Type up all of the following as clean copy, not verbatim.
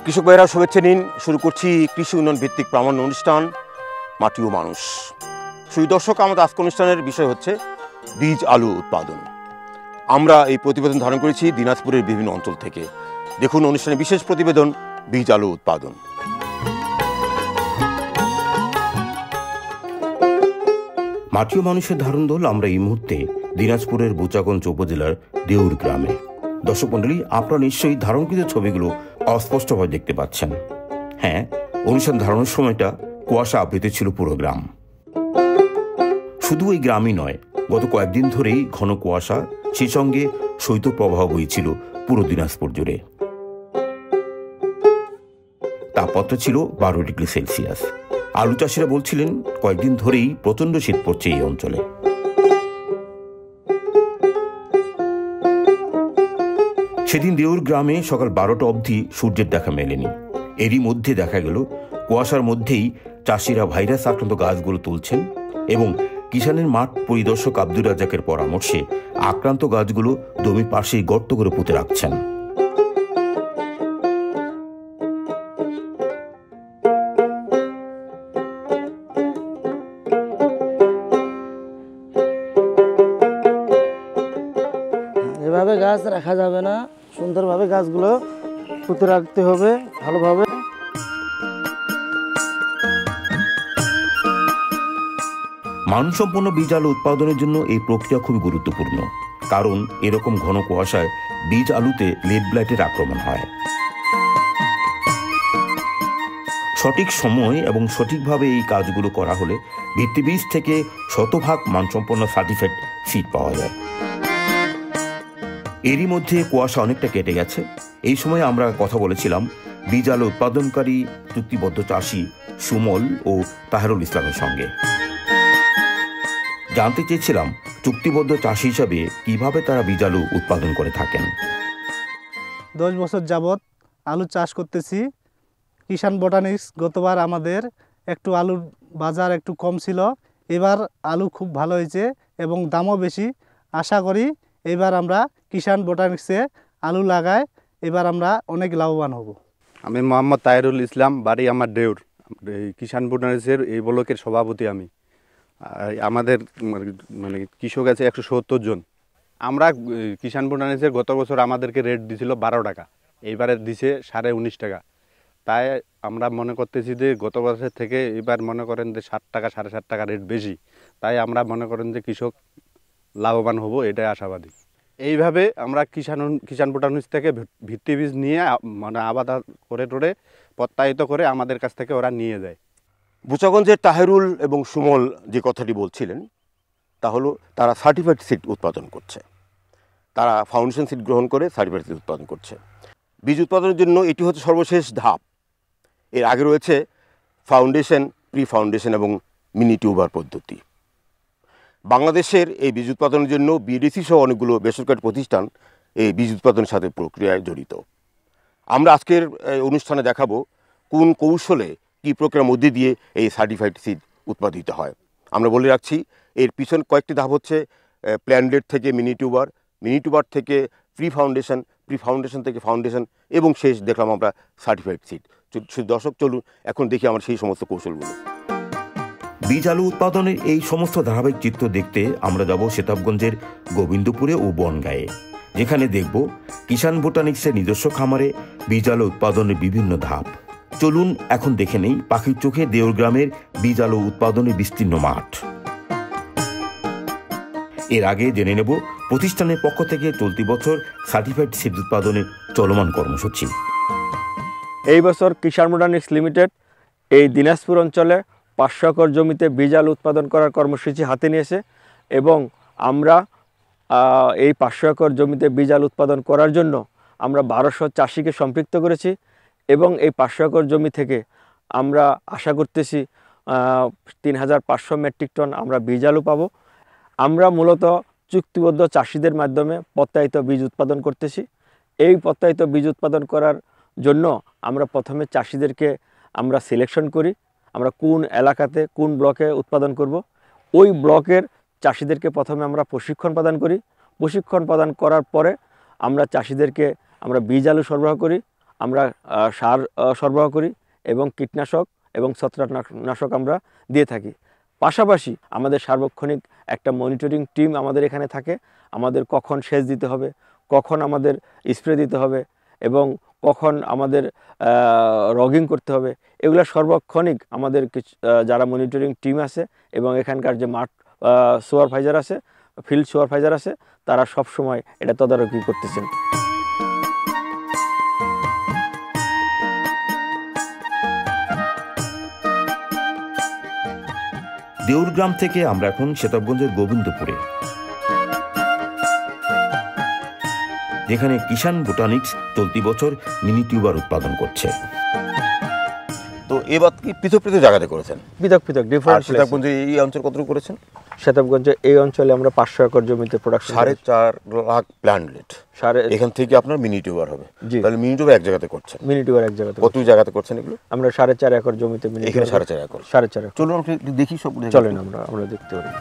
কৃষক ভাইরা শুভেচ্ছা নিন। শুরু করছি কৃষি উন্নয়ন ভিত্তিক প্রামাণ্য অনুষ্ঠান মাটি ও মানুষ। শুধু দর্শক, আমাদের আজকের অনুষ্ঠানের বিষয় হচ্ছে বীজ আলু উৎপাদন। আমরা এই প্রতিবেদন ধারণ করেছি দিনাজপুরের বিভিন্ন অঞ্চল থেকে। দেখুন অনুষ্ঠানের বিশেষ প্রতিবেদন বীজ আলু উৎপাদন। মাটি ও মানুষের ধারণ দল আমরা এই মুহূর্তে দিনাজপুরের বুচাগঞ্জ উপজেলার দেউর গ্রামে। দর্শক মণ্ডলী, আপনারা নিশ্চয়ই ধারণকৃত ছবিগুলো অস্পষ্টভাবে দেখতে পাচ্ছেন। হ্যাঁ, অনুষ্ঠান ধারণের সময়টা কুয়াশা আবৃত ছিল পুরো গ্রাম। শুধু এই গ্রামই নয়, গত কয়েকদিন ধরেই ঘন কুয়াশা, সেই সঙ্গে শৈত্যপ্রবাহ বইছিল পুরো দিনাজপুর জুড়ে। তাপমাত্রা ছিল 12 ডিগ্রি সেলসিয়াস। আলু চাষিরা বলছিলেন কয়েকদিন ধরেই প্রচণ্ড শীত পড়ছে এই অঞ্চলে। সেদিন দেউর গ্রামে সকাল 12টা অবধি সূর্যের দেখা মেলেনি। এরই মধ্যে দেখা গেল কুয়াশার মধ্যেই চাষিরা ভাইরাস আক্রান্ত গাছগুলো তুলছেন এবং কিষানের মাঠ পরিদর্শক আব্দুর রাজ্জাকের পরামর্শে আক্রান্ত গাছগুলো জমির পাশেই গর্ত করে পুঁতে রাখছেন। এভাবে গাছ রাখা যাবে না, সুন্দরভাবে গাছগুলো পুঁতে রাখতে হবে ভালোভাবে। মানসম্পন্ন বীজ আলু উৎপাদনের জন্য এই প্রক্রিয়া খুবই গুরুত্বপূর্ণ, কারণ এরকম ঘন কুয়াশায় বীজ আলুতে লেড ব্লাইটের আক্রমণ হয়। সঠিক সময় এবং সঠিকভাবে এই কাজগুলো করা হলে ভিত্তিবীজ থেকে শতভাগ মানসম্পন্ন সার্টিফাইড সিড পাওয়া যায়। এরই মধ্যে কুয়াশা অনেকটা কেটে গেছে। এই সময় আমরা কথা বলেছিলাম বীজ আলু উৎপাদনকারী চুক্তিবদ্ধ চাষি সুমল ও তাহেরুল ইসলামের সঙ্গে। জানতে চেয়েছিলাম চুক্তিবদ্ধ চাষি হিসাবে কিভাবে তারা বীজ আলু উৎপাদন করে থাকেন। 10 বছর যাবৎ আলু চাষ করতেছি। কিষান বোটানিক্স গতবার আমাদের একটু আলুর বাজার একটু কম ছিল, এবার আলু খুব ভালো হয়েছে এবং দামও বেশি। আশা করি এবার আমরা কিষান বোটানিক্সে আলু লাগাই, এবার আমরা অনেক লাভবান হব। আমি মোহাম্মদ তাহেরুল ইসলাম, বাড়ি আমার দেউর। এই কিষান বোটানিক্সের এই ব্লকের সভাপতি আমি। আমাদের মানে কৃষক আছে 170 জন। আমরা কিষান বোটানিক্সের গত বছর আমাদেরকে রেট দিছিল 12 টাকা, এইবারে দিছে 19.5 টাকা। তাই আমরা মনে করতেছি যে গত বছর থেকে এবার মনে করেন যে 7 টাকা 7.5 টাকা রেট বেশি। তাই আমরা মনে করেন যে কৃষক লাভবান হব, এটাই আশাবাদী। এইভাবে আমরা কিষান বোটানিক্স থেকে ভিত্তি বীজ নিয়ে মানে আবাদ করে টোরে প্রত্যায়িত করে আমাদের কাছ থেকে ওরা নিয়ে যায়। বুচাগঞ্জের তাহেরুল এবং সুমল যে কথাটি বলছিলেন তা হলো তারা সার্টিফাইড সিড উৎপাদন করছে। তারা ফাউন্ডেশন সিড গ্রহণ করে সার্টিফাইড সিড উৎপাদন করছে। বীজ উৎপাদনের জন্য এটি হচ্ছে সর্বশেষ ধাপ। এর আগে রয়েছে ফাউন্ডেশন, প্রি ফাউন্ডেশন এবং মিনি টিউবার পদ্ধতি। বাংলাদেশের এই বীজ উৎপাদনের জন্য বিডিসি সহ অনেকগুলো বেসরকারি প্রতিষ্ঠান এই বীজ উৎপাদনের সাথে প্রক্রিয়ায় জড়িত। আমরা আজকের অনুষ্ঠানে দেখাবো কোন কৌশলে কী প্রক্রিয়ার মধ্যে দিয়ে এই সার্টিফাইড সিড উৎপাদিত হয়। আমরা বলে রাখছি এর পিছন কয়েকটি ধাপ হচ্ছে প্ল্যান্টেড থেকে মিনি টিউবার, মিনি টিউবার থেকে প্রি ফাউন্ডেশন, প্রি ফাউন্ডেশন থেকে ফাউন্ডেশন এবং শেষ দেখলাম আমরা সার্টিফাইড সিড। দর্শক চলুন এখন দেখি আমার সেই সমস্ত কৌশলগুলো। বীজ আলু উৎপাদনের এই সমস্ত ধারাবাহিক চিত্র দেখতে আমরা যাব সেতাবগঞ্জের গোবিন্দপুরে ও বনগাঁয়ে, যেখানে দেখব কিষান বোটানিক্সের নিজস্ব খামারে বীজ আলু উৎপাদনের বিভিন্ন ধাপ। চলুন এখন দেখে নেই পাখির চোখে দেউর গ্রামের বীজ আলু উৎপাদনের বিস্তীর্ণ মাঠ। এর আগে জেনে নেব প্রতিষ্ঠানের পক্ষ থেকে চলতি বছর সার্টিফাইড সিড উৎপাদনের চলমান কর্মসূচি। এই বছর কিষান বোটানিক্স লিমিটেড এই দিনাজপুর অঞ্চলে 500 একর জমিতে বীজ আলু উৎপাদন করার কর্মসূচি হাতে নিয়েছে এবং আমরা এই 500 একর জমিতে বীজ আলু উৎপাদন করার জন্য আমরা 1200 চাষিকে সম্পৃক্ত করেছি এবং এই 500 একর জমি থেকে আমরা আশা করতেছি 3500 মেট্রিক টন আমরা বীজ আলু পাবো। আমরা মূলত চুক্তিবদ্ধ চাষিদের মাধ্যমে প্রত্যায়িত বীজ উৎপাদন করতেছি। এই প্রত্যায়িত বীজ উৎপাদন করার জন্য আমরা প্রথমে চাষিদেরকে আমরা সিলেকশন করি, আমরা কোন এলাকাতে কোন ব্লকে উৎপাদন করব। ওই ব্লকের চাষিদেরকে প্রথমে আমরা প্রশিক্ষণ প্রদান করি। প্রশিক্ষণ প্রদান করার পরে আমরা চাষিদেরকে আমরা বীজ আলু সরবরাহ করি। আমরা সার সরবরাহ করি এবং কীটনাশক এবং ছত্রাকনাশক আমরা দিয়ে থাকি। পাশাপাশি আমাদের সার্বক্ষণিক একটা মনিটরিং টিম আমাদের এখানে থাকে। আমাদের কখন সেচ দিতে হবে, কখন আমাদের স্প্রে দিতে হবে এবং কখন আমাদের রগিং করতে হবে, এগুলো সর্বক্ষণিক আমাদের যারা মনিটরিং টিম আছে এবং এখানকার যে মাঠ সুপারভাইজার আছে, ফিল্ড সুপারভাইজার আছে, তারা সব সময় এটা তদারকি করতেছেন। দেউরগ্রাম থেকে আমরা এখন সেতাবগঞ্জের গোবিন্দপুরে, যেখানে কিষান বোটানিক্স চলতি বছর মিনি টিউবার উৎপাদন করছে। তো এবার কি পৃথক পৃথক জায়গাতে করেছেন? পৃথক পৃথক আর ডিফারেন্ট। সেতাবগঞ্জে এই অঞ্চল কতটুকু করেছেন? সেতাবগঞ্জে এই অঞ্চলে আমরা 500 একর জমিতে প্রোডাকশন 4.5 লাখ প্ল্যান্টলেট। এখান থেকে আপনার মিনি টিউবার হবে। তাহলে মিনি টিউবার এক জায়গাতে করছেন? মিনি টিউবার এক জায়গাতে। কত জায়গাতে করছেন এগুলো? আমরা 4.5 একর জমিতে মিনি। এখানে 4.5 একর। 4.5 একর। চলুন আমরা দেখি সব। চলেন আমরা দেখতে পারি।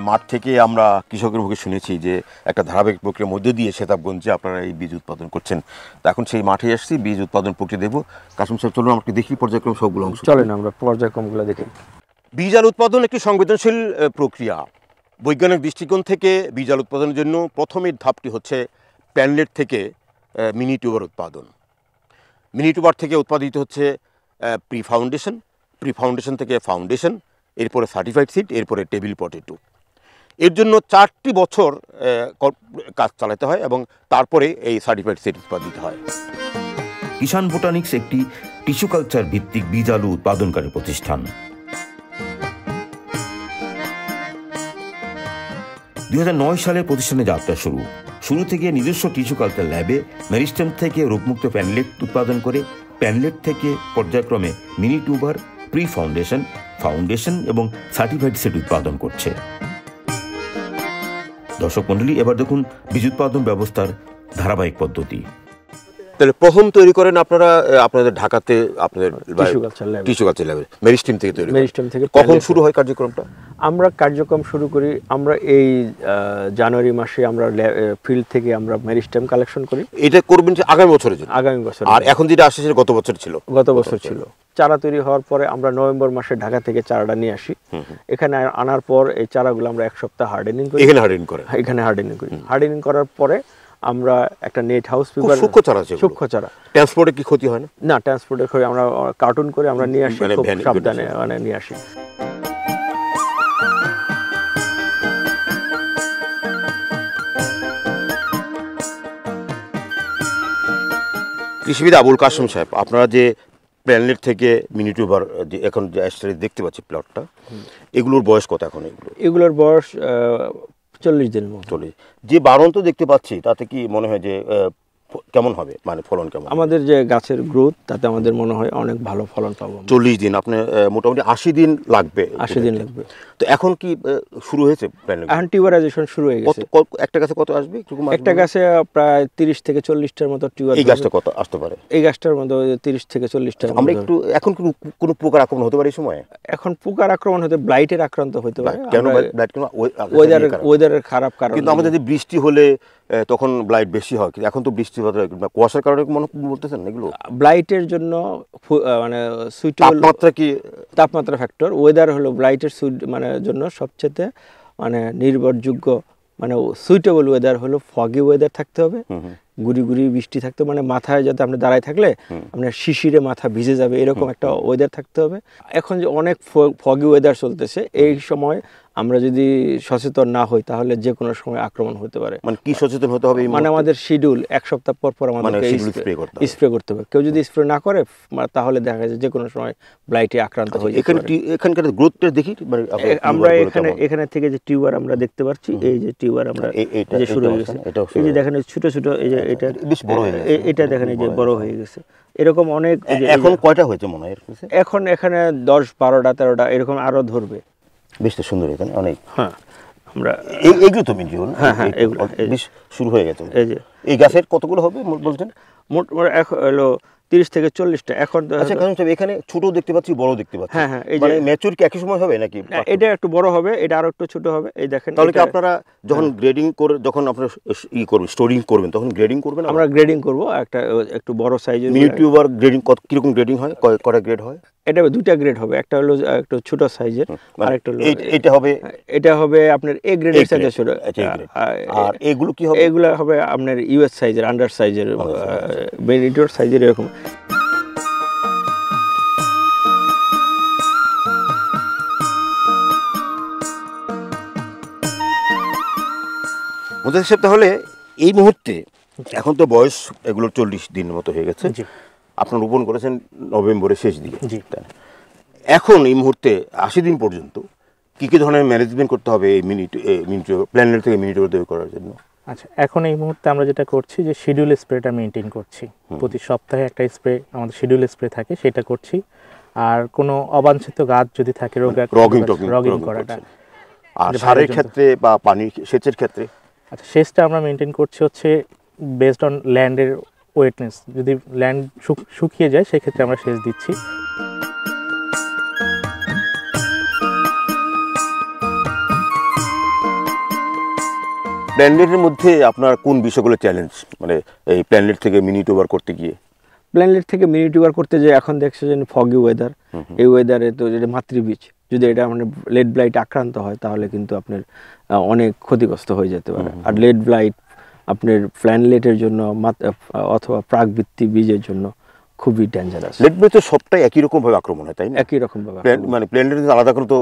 মাঠ থেকে আমরা কৃষকের মুখে শুনেছি যে একটা ধারাবাহিক প্রক্রিয়ার মধ্যে দিয়ে সেতাবগঞ্জে আপনারা এই বীজ উৎপাদন করছেন। তা এখন সেই মাঠে এসেছি, বীজ উৎপাদন প্রক্রিয়া দেবো। কাসিম সাহেব, চলুন আমরা দেখি পর্যায়ক্রম সবগুলো অংশ। চলেন আমরা পর্যায়ক্রমগুলো দেখি। বীজ আলু উৎপাদন একটি সংবেদনশীল প্রক্রিয়া। বৈজ্ঞানিক দৃষ্টিকোণ থেকে বীজ আলু উৎপাদনের জন্য প্রথমের ধাপটি হচ্ছে প্ল্যান্টলেট থেকে মিনি টিউবার উৎপাদন। মিনি টিউবার থেকে উৎপাদিত হচ্ছে প্রি ফাউন্ডেশন থেকে ফাউন্ডেশন, এরপরে সার্টিফাইড সিড, এরপরে টেবিল পটেটো। এর জন্য 4টি বছর কাজ চালাতে হয় এবং তারপরে এই সার্টিফাইড সিড উৎপাদিত হয়। কিষান বোটানিক্স একটি টিস্যু কালচার ভিত্তিক বীজ আলু উৎপাদনকারী প্রতিষ্ঠান। 2009 সালে প্রতিষ্ঠানে যাত্রা শুরু থেকে নিজস্ব টিস্যু কালচার ল্যাবে মেরিস্টেম থেকে রোগমুক্ত প্যানলেট উৎপাদন করে প্যানলেট থেকে পর্যায়ক্রমে মিনি টিউবার, প্রি ফাউন্ডেশন এবং সার্টিফাইড সিড উৎপাদন করছে। দর্শক মণ্ডলী, এবার দেখুন বীজ উৎপাদন ব্যবস্থার ধারাবাহিক পদ্ধতি। তাহলে প্রথম তৈরি করেন আপনারা আপনাদের ঢাকাতে, আপনাদের টিস্যু কালচার ল্যাবে মেরিস্টেম থেকে তৈরি। মেরিস্টেম থেকে কখন শুরু হয় কার্যক্রমটা? আমরা কার্যক্রম শুরু করি আমরা এই জানুয়ারি মাসে। আমরা ফিল্ড থেকে আমরা মেরিস্টেম কালেকশন করি। এটা করবেন যে আগামী বছরের জন্য? আগামী বছর। আর এখন যেটা আসছে সেটা গত বছর ছিল। চারা তৈরি হওয়ার পরে আমরা নভেম্বর মাসে ঢাকা থেকে চারাটা নিয়ে আসি। এখানে আনার পর এই চারাগুলো আমরা 1 সপ্তাহ হার্ডেনিং করি। এখানে হার্ডেনিং করি। হার্ডেনিং করার পরে আমরা একটা নেট হাউস পেপার, সূক্ষ্ম চারা। ট্রান্সপোর্টে কি ক্ষতি হয় না? না, ট্রান্সপোর্টে করে আমরা কার্টুন করে আমরা নিয়ে আসি, খুব সাবধানে নিয়ে আসি। কৃষিবিদ আবুল কাসেম সাহেব, আপনারা যে প্ল্যানলেট থেকে মিনি টিউবার যে এখন দেখতে পাচ্ছি প্লটটা, এগুলোর বয়স কত এখন? এগুলোর বয়স 40 দিনের মতো। যে বাড়ন্ত দেখতে পাচ্ছি তাতে কি মনে হয় যে কেমন হবে, মানে ফলন কেমন? আমাদের যে গাছের গ্রোথ, তাতে আমাদের মনে হয় অনেক ভালো ফলন পাবো। 40 দিন, আপনি মোটামুটি 80 দিন লাগবে। 80 দিন লাগবে। তো এখন কি শুরু হয়েছে? এখন টিউবারাইজেশন শুরু হয়ে গেছে। একটা গাছে কত আসবে? একটা গাছে প্রায় 30 থেকে 40টার মতো টিউবার। এই গাছটা কত আসতে পারে? এই গাছটার মধ্যে 30 থেকে 40টার। আমরা একটু এখন কোনো পোকার আক্রমণ হতে পারে এই সময়? এখন পোকার আক্রমণ হতে, ব্লাইটের আক্রান্ত হতে পারে। কেন ব্লাইট? কেন? ওয়েদারের খারাপ কারণে। কিন্তু আমাদের যে বৃষ্টি হলে তখন ব্লাইট বেশি হয়, কিন্তু এখন তো বৃষ্টি কুয়াশার কারণে মনে বলতেছেন এগুলো? ব্লাইটের জন্য মানে সুইটেবল তাপমাত্রা কি? তাপমাত্রা ফ্যাক্টর। ওয়েদার হলো ব্লাইটের মানে জন্য সবচেয়ে মানে নির্ভরযোগ্য, মানে সুইটেবল ওয়েদার হলো ফগি ওয়েদার থাকতে হবে, গুড়ি গুড়ি বৃষ্টি থাকতে, মানে মাথায় যাতে আপনি দাঁড়ায় থাকলে আপনার শিশিরে মাথা ভিজে যাবে এরকম একটা ওয়েদার থাকতে হবে। এখন যে অনেক ফগি ওয়েদার চলতেছে, এই সময় আমরা যদি সচেতন না হই তাহলে যে কোনো সময় আক্রমণ হতে পারে। মানে কি সচেতন হতে হবে? মানে আমাদের শিডিউল 1 সপ্তাহ পর পর আমাদের স্প্রে করতে হবে। কেউ যদি স্প্রে না করে তাহলে দেখা যায় যে কোনো সময় ব্লাইটে আক্রান্ত হয়ে যায়। এখানকার গ্রোথটা দেখি আমরা এখানে থেকে যে টিউবার আমরা দেখতে পাচ্ছি, এই যে টিউবার আমরা যে শুরু হয়ে গেছে, এই যে দেখেন ছোট ছোট, এই যে এটা বেশ বড় হয়ে গেছে, এটা দেখেন এই যে বড় হয়ে গেছে। এরকম অনেক। এখন কয়টা হয়েছে মনে হয়? এখন এখানে 10, 12টা, 13টা এরকম আরো ধরবে। বেশ তো সুন্দর এখানে অনেক। হ্যাঁ, আমরা এইগুলো তো মিনি টিউবার। হ্যাঁ, এগুলো বেশ শুরু হয়ে গেছে। এই যে এই গাছের কতগুলো হবে বলছেন? মোট হলো 30 থেকে 40টা। এখন আচ্ছা কারণ সাহেব এখানে ছোট দেখতে পাচ্ছি, বড় দেখতে পাচ্ছি। হ্যাঁ হ্যাঁ, এই যে মানে ম্যাচুর কি একই সময় হবে নাকি? এটা একটু বড় হবে, এটা আরো একটু ছোট হবে। এই দেখেন, তাহলে কি এটা আপনারা যখন গ্রেডিং করে, যখন আপনারা ই করবেন, স্টোরিং করবেন, তখন গ্রেডিং করবেন? আমরা গ্রেডিং করব, একটা একটু বড় সাইজের মিনি টিউবার গ্রেডিং কিরকম গ্রেডিং হয়, কয়টা গ্রেড হয়? এটা 2টা গ্রেড হবে, একটা হলো একটু ছোট সাইজের, আর একটা হলো এটা হবে আপনার এ গ্রেডের সাইজের ছোট। আর এগুলো কি হবে? এগুলো হবে আপনার ইউএস সাইজের, আন্ডার সাইজের, মিনিটর সাইজের এরকম। মোজাহিদ সাহেব, তাহলে এই মুহূর্তে এখন তো বয়স এগুলোর 40 দিনের মতো হয়ে গেছে, আপনার রোপণ করেছেন নভেম্বরের শেষ দিকে। এখন এই মুহূর্তে 80 দিন পর্যন্ত কি কি ধরনের ম্যানেজমেন্ট করতে হবে এই প্ল্যানেট থেকে মিনিট তৈরি করার জন্য? আচ্ছা, এখন এই মুহূর্তে আমরা যেটা করছি যে শিডিউল স্প্রেটা মেনটেন করছি। প্রতি সপ্তাহে একটা স্প্রে আমাদের শিডিউল স্প্রে থাকে, সেটা করছি। আর কোনো অবাঞ্ছিত গাছ যদি থাকে, রগিং করাটা। আর সারের ক্ষেত্রে বা পানি সেচের ক্ষেত্রে? আচ্ছা, সেচটা আমরা মেনটেন করছি হচ্ছে বেসড অন ল্যান্ডের ওয়েটনেস। যদি ল্যান্ড শুকিয়ে যায় সেক্ষেত্রে আমরা সেচ দিচ্ছি। প্ল্যানেটের মধ্যে আপনার কোন বিষয়গুলো চ্যালেঞ্জ, মানে এই প্ল্যানেট থেকে মিনি টিউবার করতে গিয়ে? প্ল্যানেট থেকে মিনি টিউবার করতে যে এখন দেখছে যে ফগি ওয়েদার, এই ওয়েদারে তো যেটা মাতৃবীজ, যদি এটা মানে লেড ব্লাইট আক্রান্ত হয় তাহলে কিন্তু আপনার অনেক ক্ষতিগ্রস্ত হয়ে যেতে পারে। আর লেড ব্লাইট আপনার প্ল্যানেটের জন্য অথবা প্রাকবৃত্তি বীজের জন্য খুবই ডেঞ্জারাস। লেড ব্লাইট তো সবটাই একই রকম ভাবে আক্রমণ হয়, তাই না? একই রকম ভাবে, মানে প্ল্যানেটের আলাদা কোনো তো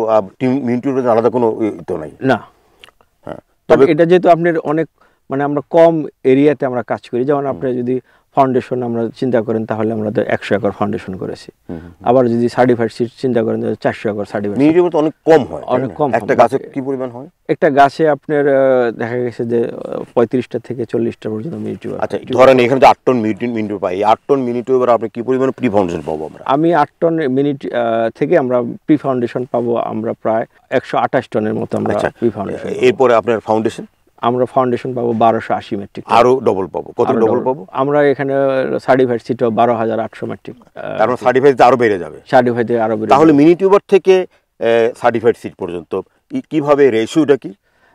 মিনি টিউবার আলাদা কোনো তো নাই না। তবে এটা যেহেতু আপনার অনেক মানে আমরা কম এরিয়াতে আমরা কাজ করি, যেমন আপনি যদি ফাউন্ডেশন আমরা চিন্তা করেন তাহলে আমরা 100 একর ফাউন্ডেশন করেছি। আবার যদি সার্টিফাইড সিড চিন্তা করেন 400 একর সার্টিফাইড। মিনি টিউবার তো অনেক কম হয়, অনেক কম। একটা গাছে কি পরিমাণ হয়? একটা গাছে আপনার দেখা গেছে যে 35টা থেকে 40টা পর্যন্ত মিনি টিউবার। আচ্ছা, ধরেন এখানে যে 8 টন মিনি টিউবার পাই, 8 টন মিনি টিউবার আপনি কি পরিমাণ প্রি ফাউন্ডেশন পাবো আমরা? আমি 8 টন মিনিট থেকে আমরা প্রি ফাউন্ডেশন পাবো আমরা প্রায় 128 টনের মতো আমরা প্রি ফাউন্ডেশন। এরপরে আপনার ফাউন্ডেশন? আমরা ফাউন্ডেশন পাবো 1280 মেট্রিক। আরো ডবল পাবো? কত ডবল পাবো? আমরা এখানে সার্টিফাইড সিট 12800 মেট্রিক। তার মানে সার্টিফাইড আরো বেড়ে যাবে? সার্টিফাইড আরো বেড়ে। তাহলে মিনি টিউবার থেকে সার্টিফাইড সিট পর্যন্ত কিভাবে রেশিওটা কি?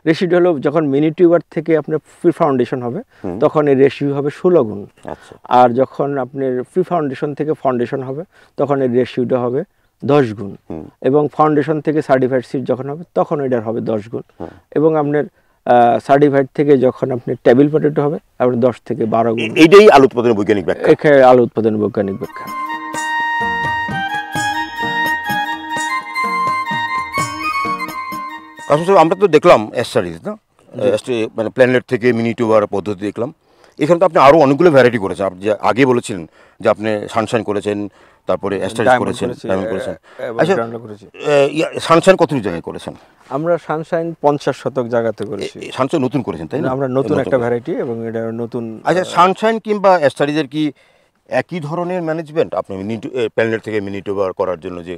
রেশিওটা হলো যখন মিনি টিউবার থেকে আপনার প্রি ফাউন্ডেশন হবে তখন এর রেশিও হবে 16 গুণ। আচ্ছা। আর যখন আপনার প্রি ফাউন্ডেশন থেকে ফাউন্ডেশন হবে তখন এর রেশিওটা হবে 10 গুণ। এবং ফাউন্ডেশন থেকে সার্টিফাইড সিট যখন হবে তখন এটার হবে 10 গুণ। এবং আপনার সার্টিফাইড থেকে যখন আপনি টেবিল পটেটো হবে আপনার 10 থেকে 12 গুণ। এইটাই আলু উৎপাদনের বৈজ্ঞানিক ব্যাখ্যা? এখানে আলু উৎপাদনের বৈজ্ঞানিক ব্যাখ্যা। আসলে আমরা তো দেখলাম অ্যাস্টারিজ, না মানে প্ল্যানেট থেকে মিনি টিউবার পদ্ধতি দেখলাম। এখানে তো আপনি আরো অনেকগুলো ভ্যারাইটি করেছেন। আপনি আগে বলেছিলেন যে আপনি সানশাইন করেছেন, তারপরে অ্যাস্টারিজ করেছেন, ডায়মন্ড করেছেন। আচ্ছা, সানশাইন কত জায়গায় করেছেন? আমরা সানশাইন 50 শতক জায়গাতে করেছি। সানশাইন নতুন করেছেন, তাই না? আমরা নতুন একটা ভ্যারাইটি এবং এটা নতুন। আচ্ছা, সানশাইন কিংবা অ্যাস্টারিজের কি একই ধরনের ম্যানেজমেন্ট আপনি প্ল্যানেট থেকে মিনি টিউবার করার জন্য যে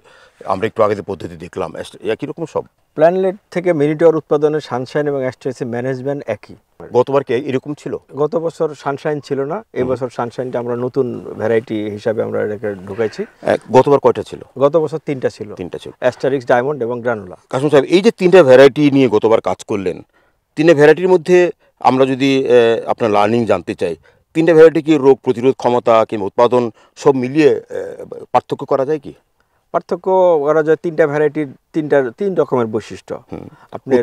আমরা একটু আগে যে পদ্ধতি দেখলাম, একই রকম সব? প্ল্যানেট থেকে মিনি টিউবার উৎপাদনের সানশাইন এবং অ্যাস্টারিজের ম্যানেজমেন্ট একই। গতবার কি এরকম ছিল? গত বছর সানশাইন ছিল না, এই বছর সানশাইনটা আমরা নতুন ভ্যারাইটি হিসাবে আমরা এটাকে ঢুকাইছি। গতবার কয়টা ছিল? গত বছর 3টা ছিল। 3টা ছিল, অ্যাস্টারিক্স, ডায়মন্ড এবং গ্রানুলা। কাসম সাহেব, এই যে 3টা ভ্যারাইটি নিয়ে গতবার কাজ করলেন, 3টা ভ্যারাইটির মধ্যে আমরা যদি আপনার লার্নিং জানতে চাই, 3টা ভ্যারাইটি কি রোগ প্রতিরোধ ক্ষমতা কিংবা উৎপাদন সব মিলিয়ে পার্থক্য করা যায় কি? পার্থক্য করা যায়। 3টা ভ্যারাইটির 3 রকমের বৈশিষ্ট্য। আপনার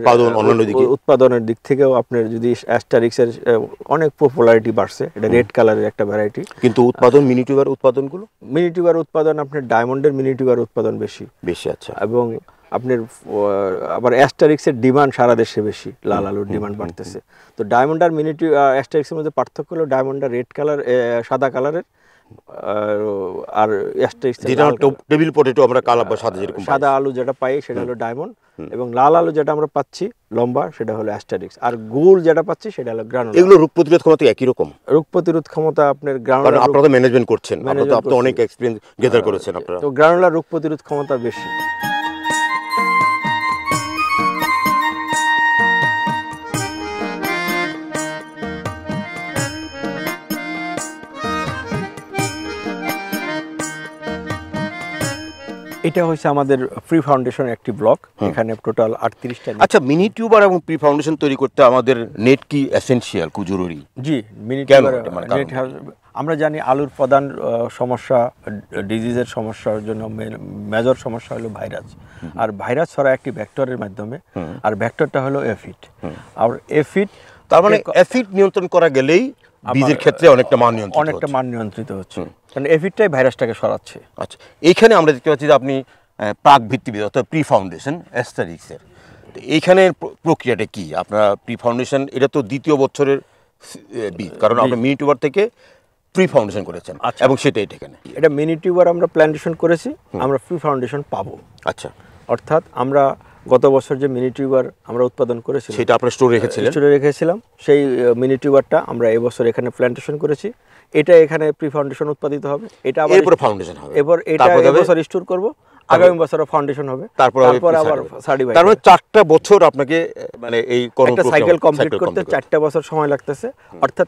উৎপাদনের দিক থেকেও আপনার যদি অ্যাস্টারিক্সের অনেক পপুলারিটি বাড়ছে, এটা রেড কালারের একটা ভ্যারাইটি। কিন্তু উৎপাদন মিনি টিউবার উৎপাদনগুলো, মিনি টিউবার উৎপাদন আপনার ডায়মন্ডের মিনি টিউবার উৎপাদন বেশি। আচ্ছা। এবং আপনার আবার অ্যাস্টারিক্সের ডিমান্ড সারা দেশে বেশি, লাল আলুর ডিমান্ড বাড়তেছে। তো ডায়মন্ড আর মিনি অ্যাস্টারিক্সের মধ্যে পার্থক্য হলো ডায়মন্ডটা রেড কালার, সাদা কালারের, আর অ্যাস্টারিক্স টেবিল পটেটো আমরা কালো বা সাদা যেরকম সাদা আলু যেটা পাই সেটা হলো ডায়মন্ড, এবং লাল আলু যেটা আমরা পাচ্ছি লম্বা সেটা হলো অ্যাস্টারিক্স, আর গোল যেটা পাচ্ছি সেটা হলো গ্রানুলা। এগুলো রোগ প্রতিরোধ ক্ষমতা একই রকম? রোগ প্রতিরোধ ক্ষমতা আপনার গ্রানুলা, আপনারা তো ম্যানেজমেন্ট করছেন, আপনারা তো আপনি অনেক এক্সপেরিয়েন্স গেদার করেছেন আপনারা, তো গ্রানুলা রোগ প্রতিরোধ ক্ষমতা বেশি। এটা হচ্ছে আমাদের প্রি ফাউন্ডেশন একটি ব্লক, এখানে টোটাল 38টা। আচ্ছা, মিনি টিউবার এবং প্রি ফাউন্ডেশন তৈরি করতে আমাদের নেট কি এসেনশিয়াল, খুব জরুরি? জি, মিনি কেন টিউবার এটা? মানে নেট আমরা জানি আলুর প্রধান সমস্যা, ডিজিজের সমস্যার জন্য মেজর সমস্যা হলো ভাইরাস, আর ভাইরাস ছড়া একটি ভেক্টরের মাধ্যমে, আর ভেক্টরটা হলো এফিড। আর এফিড তার মানে এফিড নিয়ন্ত্রণ করা গেলেই বীজের ক্ষেত্রে অনেকটা মান নিয়ন্ত্রিত হচ্ছে, কারণ এফিডটাই ভাইরাসটাকে সরাচ্ছে। আচ্ছা, এইখানে আমরা দেখতে পাচ্ছি যে আপনি প্রাক ভিত্তিবিদ অর্থাৎ প্রি ফাউন্ডেশন অ্যাস্টারিক্সের, এইখানে প্রক্রিয়াটা কি? আপনার প্রি ফাউন্ডেশন এটা তো দ্বিতীয় বছরের বীজ, কারণ আপনি মিনি টিউবার থেকে প্রি ফাউন্ডেশন করেছেন। আচ্ছা, এবং সেটা এখানে এটা মিনি টিউবার আমরা প্ল্যান্টেশন করেছি, আমরা প্রি ফাউন্ডেশন পাবো। আচ্ছা, অর্থাৎ আমরা গত বছর যে মিনি টিউবার আমরা উৎপাদন করেছিলাম সেটা আপনারা স্টোরে রেখেছিলাম, সেই মিনি টিউবারটা আমরা এবছর এখানে প্ল্যান্টেশন করেছি। এটা এখানে প্রি ফাউন্ডেশন উৎপাদিত হবে, এটা আবার এরপর ফাউন্ডেশন হবে, এরপর এটা এবছর স্টোর করব, আগামী বছর ফাউন্ডেশন হবে, তারপর আবার সার্টিফাইড। তার মানে 4টা বছর আপনাকে মানে এই একটা সাইকেল কমপ্লিট করতে 4টা বছর সময় লাগতেছে, অর্থাৎ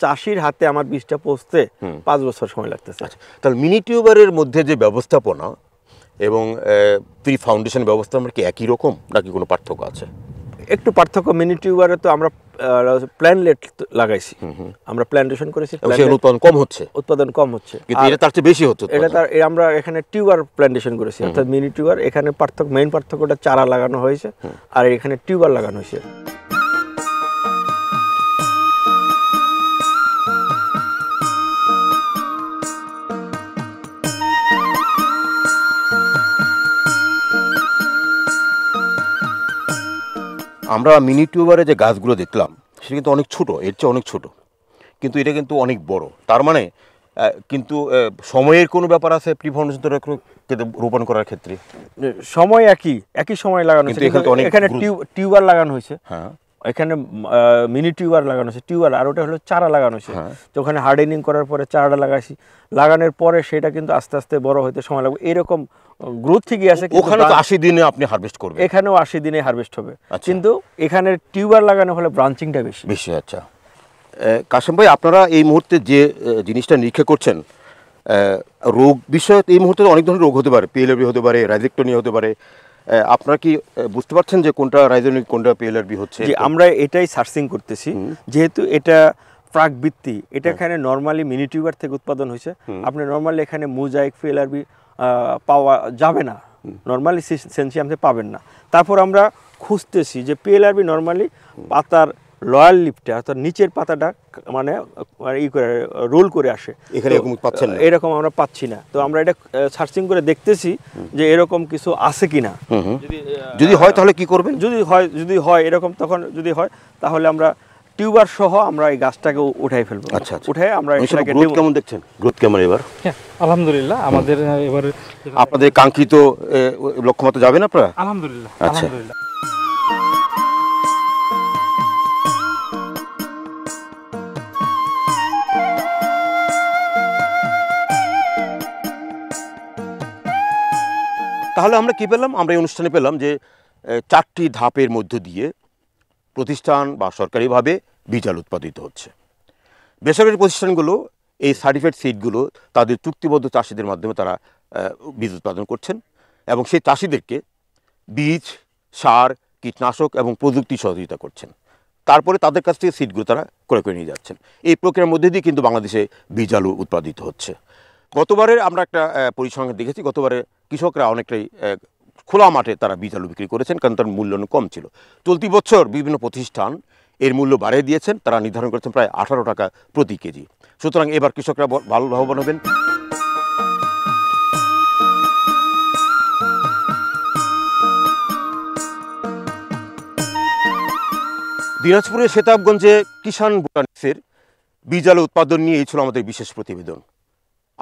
চাষির হাতে আমার বীজটা পৌঁছতে 5 বছর সময় লাগতেছে। তাহলে মিনি টিউবারের মধ্যে যে ব্যবস্থাপনা এবং প্রি ফাউন্ডেশন ব্যবস্থাপনা কি একই রকম নাকি কোনো পার্থক্য আছে? একটু পার্থক্য। মিনি টিউবারে তো আমরা প্ল্যানলেট লাগাইছি, আমরা প্ল্যান্টেশন করেছি, উৎপাদন কম হচ্ছে, কিন্তু এটা তার চেয়ে বেশি হচ্ছে। এটা আমরা এখানে টিউবার প্ল্যান্টেশন করেছি, অর্থাৎ মিনি টিউবার। এখানে মেইন পার্থক্যটা চারা লাগানো হয়েছে আর এখানে টিউবার লাগানো হয়েছে। আমরা মিনি টিউবারে যে গাছগুলো দেখলাম সেটা কিন্তু অনেক ছোট, এর চেয়ে অনেক ছোট, কিন্তু এটা কিন্তু অনেক বড়। তার মানে কিন্তু সময়ের কোনো ব্যাপার আছে প্রি ফাউন্ডেশন রোপণ করার ক্ষেত্রে? সময় একই সময় লাগানো হয়েছে, এখানে টিউবার লাগানো হয়েছে, হ্যাঁ এখানে মিনি টিউবার লাগানো হয়েছে, টিউবার, আর ওটা হলো চারা লাগানো হয়েছে। তো ওখানে হার্ডেনিং করার পরে চারাটা লাগাইছি, লাগানোর পরে সেটা কিন্তু আস্তে আস্তে বড় হতে সময় লাগবে। এরকম গ্রোথ ঠিকই আছে, ওখানে তো 80 দিনে আপনি হারভেস্ট করবেন, এখানেও 80 দিনে হারভেস্ট হবে, কিন্তু এখানে টিউবার লাগানো হলে ব্রাঞ্চিংটা বেশি। আচ্ছা, কাশেম ভাই, আপনারা এই মুহূর্তে যে জিনিসটা নিরীক্ষা করছেন, রোগ বিষয়ে এই মুহূর্তে অনেক ধরনের রোগ হতে পারে, পিএলআরবি হতে পারে, রাইজেক্টোনিয়া হতে পারে, আপনারা কি বুঝতে পারছেন যে কোনটা রাইজোনিক কোনটা পিএলআরবি হচ্ছে? আমরা এটাই সার্চিং করতেছি, যেহেতু এটা প্রাকবৃত্তি, এটা এখানে নর্মালি মিনি টিউবার থেকে উৎপাদন হয়েছে। আপনি নর্মালি এখানে মোজাইক পিএলআরবি পাওয়া যাবে না, নর্মালি সেনসিয়ামতে পাবেন না। তারপর আমরা খুঁজতেছি যে পিএলআরবি নর্মালি পাতার লয়াল লিপটা, অর্থাৎ নিচের পাতাটা মানে করে রোল করে আসে, এরকম আমরা পাচ্ছি না। তো আমরা এটা সার্চিং করে দেখতেছি যে এরকম কিছু আছে কিনা। যদি হয় তাহলে কি করবেন? যদি হয় এরকম, তখন যদি হয় তাহলে আমরা টিউবার সহ আমরা এই গাছটাকে উঠাই ফেলবো। আচ্ছা, উঠে আমরা গ্রোথ কেমন দেখছেন? গ্রোথ কেমন এবার? আলহামদুলিল্লাহ, আমাদের এবার আপনাদের কাঙ্ক্ষিত লক্ষ্যমাত্রা যাবেন আপনারা? আলহামদুলিল্লাহ, আচ্ছা। তাহলে আমরা কি পেলাম? আমরা এই অনুষ্ঠানে পেলাম যে 4টি ধাপের মধ্য দিয়ে প্রতিষ্ঠান বা সরকারিভাবে বীজ আলু উৎপাদিত হচ্ছে। বেসরকারি প্রতিষ্ঠানগুলো এই সার্টিফাইড সিডগুলো তাদের চুক্তিবদ্ধ চাষিদের মাধ্যমে তারা বীজ উৎপাদন করছেন এবং সেই চাষিদেরকে বীজ, সার, কীটনাশক এবং প্রযুক্তি সহযোগিতা করছেন। তারপরে তাদের কাছ থেকে সিডগুলো তারা ক্রয় করে নিয়ে যাচ্ছেন। এই প্রক্রিয়ার মধ্যে দিয়ে কিন্তু বাংলাদেশে বীজ আলু উৎপাদিত হচ্ছে। গতবারে আমরা একটা পরিসংখ্যান দেখেছি, গতবারে কৃষকরা অনেকটাই খোলা মাঠে তারা বীজ আলু বিক্রি করেছেন, কারণ তার মূল্য কম ছিল। চলতি বছর বিভিন্ন প্রতিষ্ঠান এর মূল্য বাড়িয়ে দিয়েছেন, তারা নির্ধারণ করেছেন প্রায় 18 টাকা প্রতি কেজি। সুতরাং এবার কৃষকরা ভালো লাভবান হবেন। দিনাজপুরের সেতাবগঞ্জে কিষাণ বোটানিক্সের বীজ আলু উৎপাদন নিয়ে এই ছিল আমাদের বিশেষ প্রতিবেদন।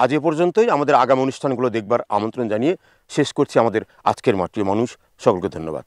আজ এ পর্যন্তই। আমাদের আগামী অনুষ্ঠানগুলো দেখবার আমন্ত্রণ জানিয়ে শেষ করছি আমাদের আজকের মাটির মানুষ। সকলকে ধন্যবাদ।